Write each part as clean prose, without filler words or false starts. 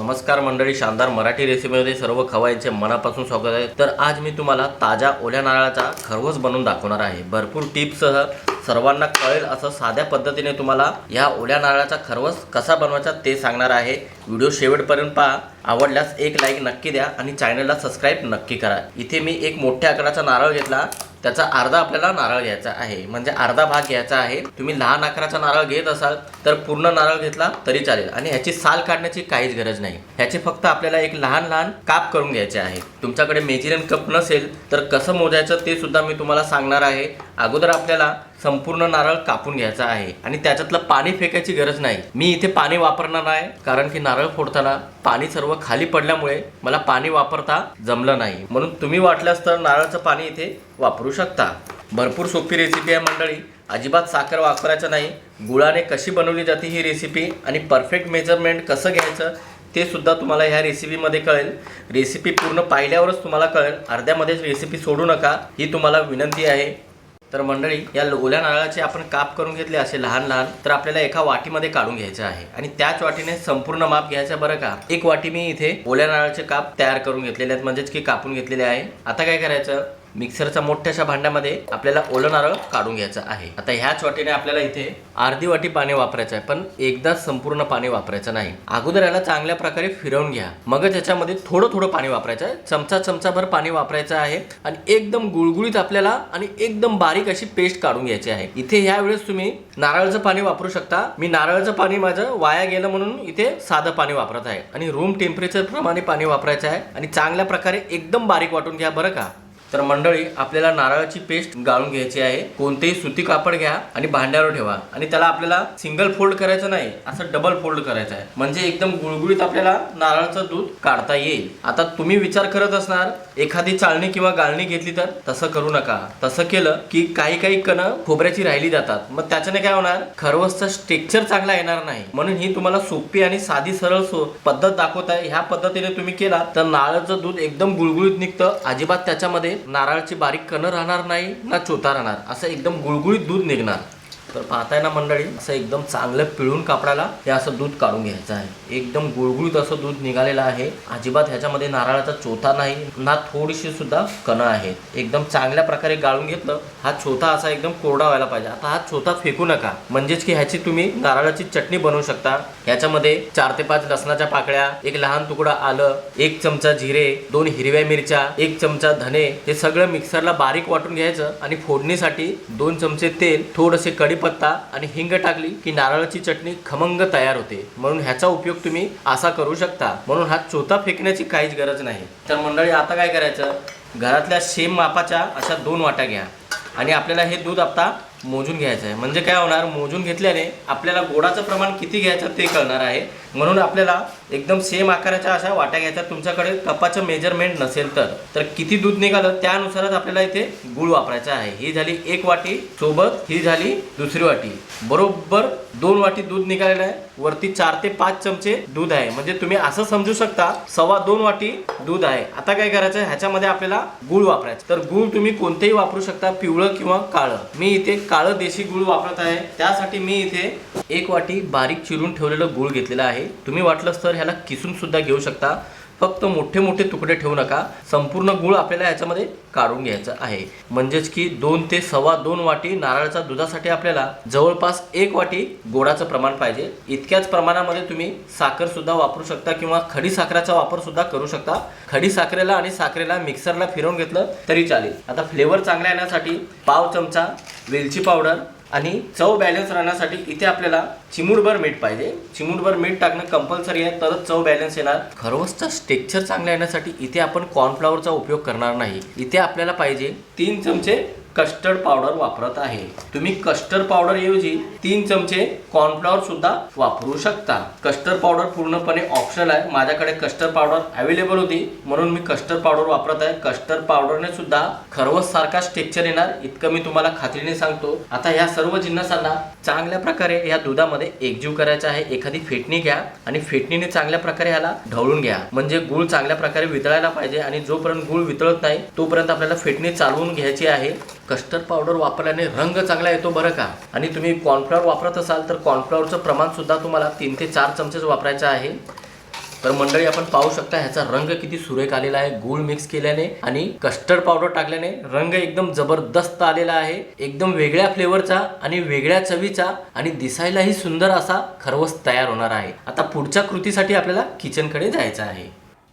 नमस्कार मंडळी, शानदार मराठी रेसिपीमध्ये सर्व खवय्यांचे मनापासून स्वागत आहे। तर आज मी तुम्हाला ताजा ओल्या नारळाचा खरवस बनवून दाखवणार आहे। भरपूर टिप्ससह सर्वांना कळेल असं साध्या पद्धतीने तुम्हाला या ओल्या नारळाचा खरवस कसा बनवायचा ते सांगणार आहे। व्हिडिओ शेवटपर्यंत पहा। आवडल्यास एक लाईक नक्की द्या आणि चॅनलला सबस्क्राइब नक्की करा। इथे मी एक मोठ्या आकाराचा नारळ घेतला, त्याचा अर्धा आपल्याला नारळ घ्यायचा आहे, म्हणजे अर्धा भाग घ्यायचा आहे। तुम्ही लहान आकाराचा नारळ घेत असाल तर पूर्ण नारळ घेतला तरी चालेल आणि ह्याची साल काढण्याची काहीच गरज नाही। ह्याचे फक्त आपल्याला एक लहान लहान काप करून घ्यायचे आहे। तुमच्याकडे मेजरिंग कप नसेल तर कसं मोजायचं ते सुद्धा मी तुम्हाला सांगणार आहे। अगोदर आपल्याला संपूर्ण नारळ कापून घ्यायचा आहे आणि त्याच्यातलं पाणी फेकायची गरज नाही। मी इथे पाणी वापरणार नाही, कारण की नारळ फोडताना पाणी सर्व खाली पडल्यामुळे मला पाणी वापरता जमलं नाही, म्हणून तुम्ही वाटल्यास तर नारळाचं पाणी इथे वापरू शकता। भरपूर सोपी रेसिपी आहे मंडळी, अजिबात साखर वापरायचं नाही। गुळाने कशी बनवली जाते ही रेसिपी आणि परफेक्ट मेजरमेंट कसं घ्यायचं ते सुद्धा तुम्हाला ह्या रेसिपीमध्ये कळेल। रेसिपी पूर्ण पाहिल्यावरच तुम्हाला कळेल, अर्ध्यामध्येच रेसिपी सोडू नका, ही तुम्हाला विनंती आहे। तर मंडळी, या ओल्या नारळाचे आपण काप करून घेतले असे लहान लहान, तर आपल्याला एका वाटीमध्ये काढून घ्यायचं आहे आणि त्याच वाटीने संपूर्ण माप घ्यायचं बरं का। एक वाटी मी इथे ओल्या नारळाचे काप तयार करून घेतलेले आहेत, म्हणजेच की कापून घेतलेले आहे। आता काय करायचं, मिक्सरच्या मोठ्याशा भांड्यामध्ये आपल्याला ओलं नारळ काढून घ्यायचं आहे। आता ह्याच वाटीने आपल्याला इथे अर्धी वाटी पाणी वापरायचं आहे, पण एकदाच संपूर्ण पाणी वापरायचं नाही। अगोदर याला चांगल्या प्रकारे फिरवून घ्या, मगच याच्यामध्ये थोडं थोडं पाणी वापरायचं आहे। चमचाभर पाणी वापरायचं आहे आणि एकदम गुळगुळीत आपल्याला आणि एकदम बारीक अशी पेस्ट काढून घ्यायची आहे। इथे ह्या वेळेस तुम्ही नारळाचं पाणी वापरू शकता। मी नारळाचं पाणी माझं वाया गेलं म्हणून इथे साधं पाणी वापरत आहे आणि रूम टेम्परेचर प्रमाणे पाणी वापरायचं आहे आणि चांगल्या प्रकारे एकदम बारीक वाटून घ्या बरं का। तर मंडळी, आपल्याला नारळाची पेस्ट गाळून घ्यायची आहे। कोणतेही सुती कापड घ्या आणि भांड्यावर ठेवा आणि त्याला आपल्याला सिंगल फोल्ड करायचं नाही, असं डबल फोल्ड करायचं आहे, म्हणजे एकदम गुळगुळीत आपल्याला नारळाचं दूध काढता येईल। आता तुम्ही विचार करत असणार, एखादी चाळणी किंवा गाळणी घेतली तर तसं करू नका। तसं केलं की काही कण खोबऱ्याची राहिली जातात, मग त्याच्याने काय होणार, खरवसचा टेक्स्चर चांगला येणार नाही। म्हणून ही तुम्हाला सोपी आणि साधी सरळ पद्धत दाखवत आहे। ह्या पद्धतीने तुम्ही केला तर नारळाचं दूध एकदम गुळगुळीत निघतं, अजिबात त्याच्यामध्ये नारळाची बारीक कण राहणार नाही ना चोथा राहणार, असं एकदम गुळगुळीत दूध निघणार। तर पाहताय ना मंडळी, असं एकदम चांगलं पिळून कापडाला हे असं दूध काढून घ्यायचं आहे। एकदम गुळगुळीत असं दूध निघालेलं आहे, अजिबात ह्याच्यामध्ये नारळाचा चोथा नाही ना थोडीशी सुद्धा कण आहेत। एकदम चांगल्या प्रकारे गाळून घेतलं। हा चोथा असा एकदम कोरडा व्हायला पाहिजे। आता हा चोथा फेकू नका, म्हणजेच की ह्याची तुम्ही नारळाची चटणी बनवू शकता। ह्याच्यामध्ये 4 ते 5 लसणाच्या पाकळ्या, एक लहान तुकडा आलं, 1 चमचा जिरे, 2 हिरव्या मिरच्या, 1 चमचा धने, हे सगळं मिक्सरला बारीक वाटून घ्यायचं आणि फोडणीसाठी 2 चमचे तेल, थोडेसे कढीपत्ता आणि हिंग टाकली की नारळाची चटणी खमंग तयार होते। म्हणून ह्याचा उपयोग तुम्ही असा करू शकता, म्हणून हा चोथा फेकण्याची काहीच गरज नाही। तर मंडळी, आता काय करायचं, घरातल्या सेम मापाच्या अशा 2 वाट्या घ्या आणि आपल्याला हे दूध आता मोजून घ्यायचं आहे। म्हणजे काय होणार, मोजून घेतल्याने आपल्याला गोडाचं प्रमाण किती घ्यायचं ते कळणार आहे। म्हणून आपल्याला एकदम सेम आकाराच्या अशा वाट्या घ्यायच्या। तुमच्याकडे कपाचं मेजरमेंट नसेल तर किती दूध निघालं त्यानुसारच आपल्याला इथे गुळ वापरायचा आहे। ही झाली 1 वाटी, सोबत ही झाली दुसरी वाटी, बरोबर 2 वाटी दूध निघालेलं आहे। वरती 4 ते 5 चमचे दूध आहे, म्हणजे तुम्ही असं समजू शकता 2.25 वाटी दूध आहे। आता काय करायचं, ह्याच्यामध्ये आपल्याला गुळ वापरायचं। तर गुळ तुम्ही कोणतेही वापरू शकता, पिवळं किंवा काळं। मी इथे काळं देशी गुळ वापरत आहे, त्यासाठी मी इथे 1 वाटी बारीक चिरून ठेवलेलं गुळ घेतलेलं आहे। तुम्ही वाटलंच तर ह्याला किसून सुद्धा घेऊ शकता, फक्त मोठे मोठे तुकडे ठेवू नका। संपूर्ण गुळ आपल्याला याच्यामध्ये काढून घ्यायचं आहे, म्हणजेच की 2 ते 2.25 वाटी नारळाच्या दुधासाठी आपल्याला जवळपास 1 वाटी गोडाचं प्रमाण पाहिजे। इतक्याच प्रमाणामध्ये तुम्ही साखर सुद्धा वापरू शकता किंवा खडी साखरेचा वापर सुद्धा करू शकता। खडी साखरेला आणि साखरेला मिक्सरला फिरवून घेतलं तरी चालेल। आता फ्लेवर चांगला येण्यासाठी पाव चमचा वेलची पावडर आणि चव बॅलन्स राहण्यासाठी इथे आपल्याला चिमूटभर मीठ पाहिजे। चिमूटभर मीठ टाकणं कंपल्सरी आहे, तरच चव बॅलन्स येणार। खरवसचा टेक्स्चर चांगला येण्यासाठी इथे आपण कॉर्नफ्लॉवरचा उपयोग करणार नाही। इथे आपल्याला पाहिजे 3 चमचे कस्टर्ड पावडर वापरत आहे। तुम्ही कस्टर्ड पावडर ऐवजी 3 चमचे कॉर्नफ्लॉवर सुद्धा वापरू शकता। कस्टर्ड पावडर पूर्णपणे ऑप्शनल आहे, माझ्याकडे कस्टर्ड पावडर अवेलेबल होती म्हणून मी कस्टर्ड पावडर वापरत आहे। कस्टर्ड पावडरने सुद्धा खरवस सारखा टेक्स्चर येणार, इतकं मी तुम्हाला खात्रीने सांगतो। आता ह्या सर्व जिन्नसांना चांगल्या प्रकारे या दुधामध्ये एकजीव करायचं आहे। एखादी फेटणी घ्या आणि फेटणीने चांगल्या प्रकारे ह्याला ढवळून घ्या, म्हणजे गुळ चांगल्या प्रकारे वितळायला पाहिजे आणि जोपर्यंत गुळ वितळत नाही तोपर्यंत आपल्याला फेटणी चालवून घ्यायची आहे। कस्टर्ड पावडर वापरल्याने रंग चांगला येतो बरं का। आणि तुम्ही कॉर्नफ्लॉवर वापरत असाल तर कॉर्नफ्लॉवरचं प्रमाण सुद्धा तुम्हाला 3 ते 4 चमचेच वापरायचं आहे। तर मंडळी आपण पाहू शकता ह्याचा रंग किती सुरेख आलेला आहे. गूळ मिक्स केल्याने आणि कस्टर्ड पावडर टाकल्याने रंग एकदम जबरदस्त आलेला आहे. एकदम वेगळ्या फ्लेवरचा आणि वेगळ्या चवीचा आणि दिसायलाही सुंदर असा खरवस तयार होणार आहे. आता पुढच्या कृतीसाठी आपल्याला किचनकडे जायचं आहे.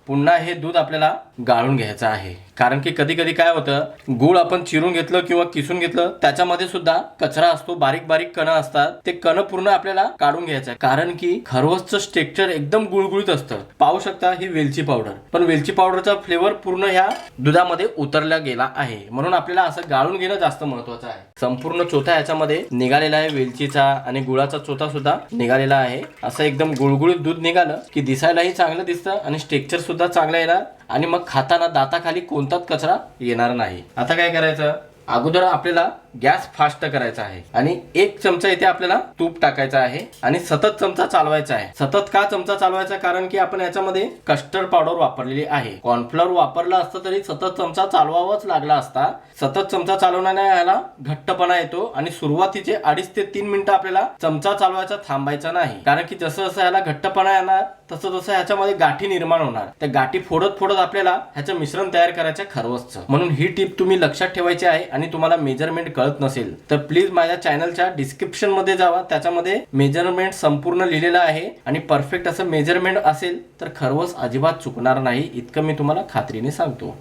पुन्हा हे दूध आपल्याला गाळून घ्यायचं आहे, कारण की कधी कधी काय होतं, गूळ आपण चिरून घेतलं किंवा किसून घेतलं त्याच्यामध्ये सुद्धा कचरा असतो, बारीक बारीक कण असतात. ते कण पूर्ण आपल्याला काढून घ्यायचं आहे, कारण की खरवसचं स्ट्रक्चर एकदम गुळगुळीत असतं. पाहू शकता ही वेलची पावडर, पण वेलची पावडरचा फ्लेवर पूर्ण ह्या दुधामध्ये उतरला गेला आहे, म्हणून आपल्याला असं गाळून घेणं जास्त महत्वाचं आहे. संपूर्ण चोथा याच्यामध्ये निघालेला आहे, वेलचीचा आणि गुळाचा चोथा सुद्धा निघालेला आहे. असं एकदम गुळगुळीत दूध निघालं की दिसायलाही चांगलं दिसतं आणि स्ट्रक्चर सुद्धा चांगलं येणार आणि मग खाताना दाताखाली कोणताच कचरा येणार नाही. आता काय करायचं, अगोदर आपल्याला गॅस फास्ट करायचा आहे आणि 1 चमचा इथे आपल्याला तूप टाकायचं आहे आणि सतत चमचा चालवायचा आहे. सतत का चमचा चालवायचा, कारण की आपण याच्यामध्ये कस्टर्ड पावडर वापरलेली आहे. कॉर्नफ्लोअर वापरला असतं तरी सतत चमचा चालवावाच लागला असता. सतत चमचा चालवण्याने याला घट्टपणा येतो आणि सुरुवातीचे 2.5 ते 3 मिनिटं आपल्याला चमचा चालवायचा थांबायचा नाही, कारण की जसं जसं याला घट्टपणा येणार तसं तसं ह्याच्यामध्ये गाठी निर्माण होणार. त्या गाठी फोडत फोडत आपल्याला ह्याचं मिश्रण तयार करायचं खरवसचं. म्हणून ही टिप तुम्ही लक्षात ठेवायची आहे आणि तुम्हाला मेजरमेंट कळत नसेल तर प्लीज माझ्या चॅनलच्या डिस्क्रिप्शन मध्ये जावा, त्याच्यामध्ये मेजरमेंट संपूर्ण लिहिलेलं आहे आणि परफेक्ट असं मेजरमेंट असेल तर खरवस अजिबात चुकणार नाही, इतकं मी तुम्हाला खात्रीने सांगतो.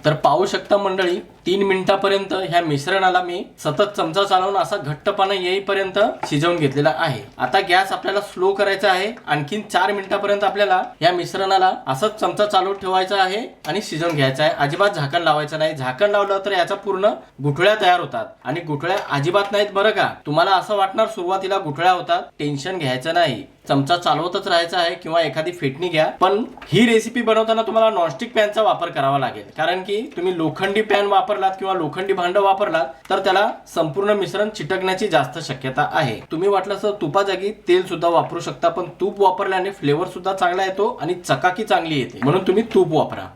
तर पाहू शकता मंडळी, 3 मिनिटापर्यंत ह्या मिश्रणाला मी सतत चमचा चालवून असा घट्टपणा येईपर्यंत शिजवून घेतलेला आहे. आता गॅस आपल्याला स्लो करायचा आहे. आणखीन 4 मिनिटापर्यंत आपल्याला या मिश्रणाला असंच चमचा चालू ठेवायचा आहे आणि शिजवून घ्यायचं आहे. अजिबात झाकण लावायचं नाही. झाकण लावलं तर याचा पूर्ण गुठळ्या तयार होतात आणि गुठळ्या अजिबात नाहीत बरं का. तुम्हाला असं वाटणार सुरुवातीला गुठळ्या होतात, टेन्शन घ्यायचं नाही. चमचा चालवतच राहायचा आहे किंवा एखादी फेटणी घ्या. पण ही रेसिपी बनवताना तुम्हाला नॉनस्टिक पॅनचा वापर करावा लागेल, कारण की तुम्ही लोखंडी पॅन वापरलात किंवा लोखंडी भांड वापरलात तर त्याला संपूर्ण मिश्रण चिटकण्याची जास्त शक्यता आहे. तुम्ही वाटलं तर तुपाजागी तेल सुद्धा वापरू शकता, पण तूप वापरल्याने फ्लेवर सुद्धा चांगला येतो आणि चकाकी चांगली येते, म्हणून तुम्ही तूप वापरा.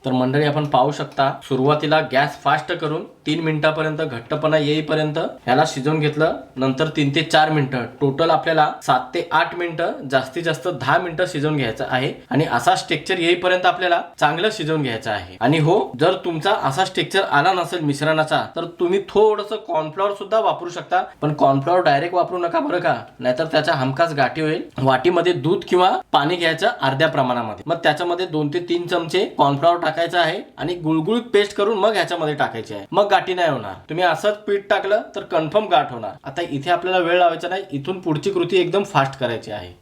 तर मंडळी आपण पाहू शकता, सुरुवातीला गॅस फास्ट करून 3 मिनिटापर्यंत घट्टपणा येईपर्यंत ह्याला शिजवून घेतलं. नंतर 3 ते 4 मिनिटं, टोटल आपल्याला 7 ते 8 मिनिटं, जास्तीत जास्त 10 मिनिटं शिजवून घ्यायचं आहे आणि असा स्ट्रक्चर येईपर्यंत आपल्याला चांगलं शिजवून घ्यायचं आहे. आणि हो, जर तुमचा असा स्ट्रक्चर आला नसेल मिश्रणाचा तर तुम्ही थोडंसं कॉर्नफ्लॉवर सुद्धा वापरू शकता, पण कॉर्नफ्लॉवर डायरेक्ट वापरू नका बरं का, नाहीतर त्याच्या हमखास गाठी होईल. वाटीमध्ये दूध किंवा पाणी घ्यायचं अर्ध्या प्रमाणामध्ये, मग त्याच्यामध्ये 2 ते 3 चमचे कॉर्नफ्लॉवर टाकायचं आहे आणि गुळगुळीत पेस्ट करून मग ह्याच्यामध्ये टाकायची आहे. मग गाठी नाही होणार. तुम्ही असंच पीठ टाकलं तर कन्फर्म गाठ होणार. आता इथे आपल्याला वेळ लावायचा नाही, इथून पुढची कृती एकदम फास्ट करायची आहे.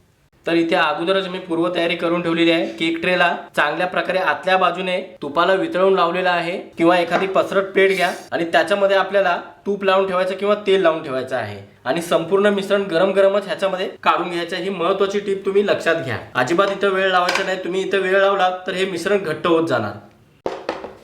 तर इथे अगोदरच मी पूर्वतयारी करून ठेवलेली आहे. केक ट्रेला चांगल्या प्रकारे आतल्या बाजूने तुपाला वितळून लावलेला आहे किंवा एखादी पसरट प्लेट घ्या आणि त्याच्यामध्ये आपल्याला तूप लावून ठेवायचं किंवा तेल लावून ठेवायचं आहे आणि संपूर्ण मिश्रण गरम गरमच ह्याच्यामध्ये काढून घ्यायचं. ही महत्वाची टिप तुम्ही लक्षात घ्या. अजिबात इथं वेळ लावायचा नाही. तुम्ही इथं वेळ लावला तर हे मिश्रण घट्ट होत जाणार.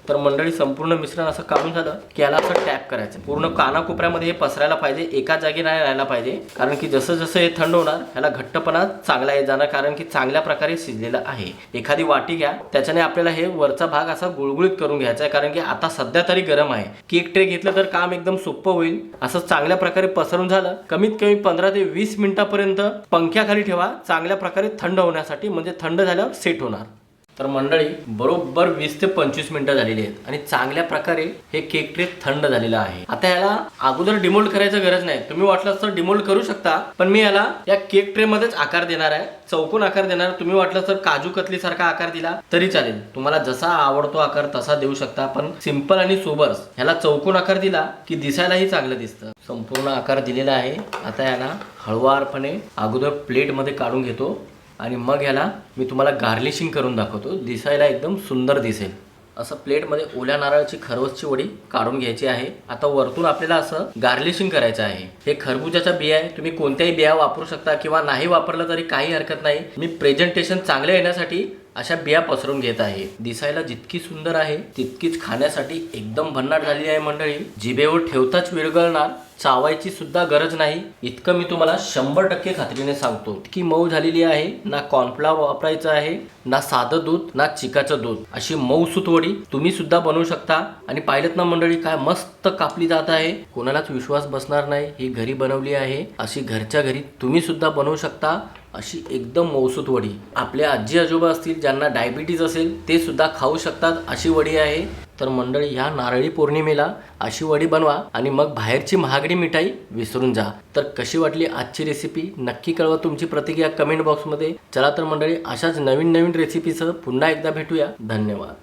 तर मंडळी संपूर्ण मिश्रण असं काढून झालं की याला असं टॅप करायचं. पूर्ण कानाकोपऱ्यामध्ये हे पसरायला पाहिजे, एका जागी नाही राहायला पाहिजे, कारण की जसं जसं हे थंड होणार ह्याला घट्टपणा चांगला येत जाणार, कारण की चांगल्या प्रकारे शिजलेलं आहे. एखादी वाटी घ्या, त्याच्याने आपल्याला हे वरचा भाग असा गुळगुळीत करून घ्यायचा आहे, कारण की आता सध्या तरी गरम आहे. केक ट्रे घेतलं तर काम एकदम सोपं होईल. असं चांगल्या प्रकारे पसरून झालं, कमीत कमी 15 ते 20 मिनिटापर्यंत पंख्याखाली ठेवा, चांगल्या प्रकारे थंड होण्यासाठी, म्हणजे थंड झाल्यावर सेट होणार. तर मंडळी बरोबर 20 ते 25 मिनिटं झालेली आहेत आणि चांगल्या प्रकारे हे केक ट्रे थंड झालेलं आहे. आता याला अगोदर डिमोल्ड करायचं गरज नाही. तुम्ही वाटलं तर डिमोल्ड करू शकता, पण मी याला या केक ट्रे मध्येच आकार देणार आहे, चौकोन आकार देणार. तुम्ही वाटलं तर काजू कतली सारखा आकार दिला तरी चालेल. तुम्हाला जसा आवडतो आकार तसा देऊ शकता, पण सिंपल आणि सोबर ह्याला चौकोन आकार दिला की दिसायलाही चांगलं दिसतं. संपूर्ण आकार दिलेला आहे. आता याला हळुवारपणे अगोदर प्लेट मध्ये काढून घेतो आणि मग याला मी तुम्हाला गार्निशिंग करून दाखवतो. दिसायला एकदम सुंदर दिसेल असं प्लेटमध्ये ओल्या नारळाची खरवसची वडी काढून घ्यायची आहे. आता वरतून आपल्याला असं गार्निशिंग करायचं आहे. हे खरबुजाच्या बिया आहे, तुम्ही कोणत्याही बिया वापरू शकता किंवा नाही वापरलं तरी काही हरकत नाही. मी प्रेझेंटेशन चांगलं येण्यासाठी अशा बिया पसरून घेत आहे. दिसायला जितकी सुंदर आहे तितकीच खाण्यासाठी एकदम भन्नाट झालेली आहे मंडळी. जिभेवर ठेवताच विरघळणार, चावायची सुद्धा गरज नाही, इतकं मी तुम्हाला 100% खात्रीने सांगतो. इतकी मऊ झालेली आहे. ना कॉर्नफ्लॉवर वापरायचं आहे, ना साधं दूध, ना चिकाचं दूध. अशी मऊसूत वडी तुम्ही सुद्धा बनवू शकता. आणि पाहिलं ना मंडळी, काय मस्त कापली जात आहे. कोणालाच विश्वास बसणार नाही, ही घरी बनवली आहे. अशी घरच्या घरी तुम्ही सुद्धा बनवू शकता. अशी एकदम मौसूत वडी. आपल्या आजी आजोबा असतील ज्यांना डायबिटीज असेल ते सुद्धा खाऊ शकतात अशी वडी आहे. तर मंडळी, ह्या नारळी पौर्णिमेला अशी वडी बनवा आणि मग बाहेरची महागडी मिठाई विसरून जा. तर कशी वाटली आजची रेसिपी नक्की कळवा तुमची प्रतिक्रिया कमेंट बॉक्समध्ये. चला तर मंडळी, अशाच नवीन रेसिपीसह पुन्हा एकदा भेटूया. धन्यवाद.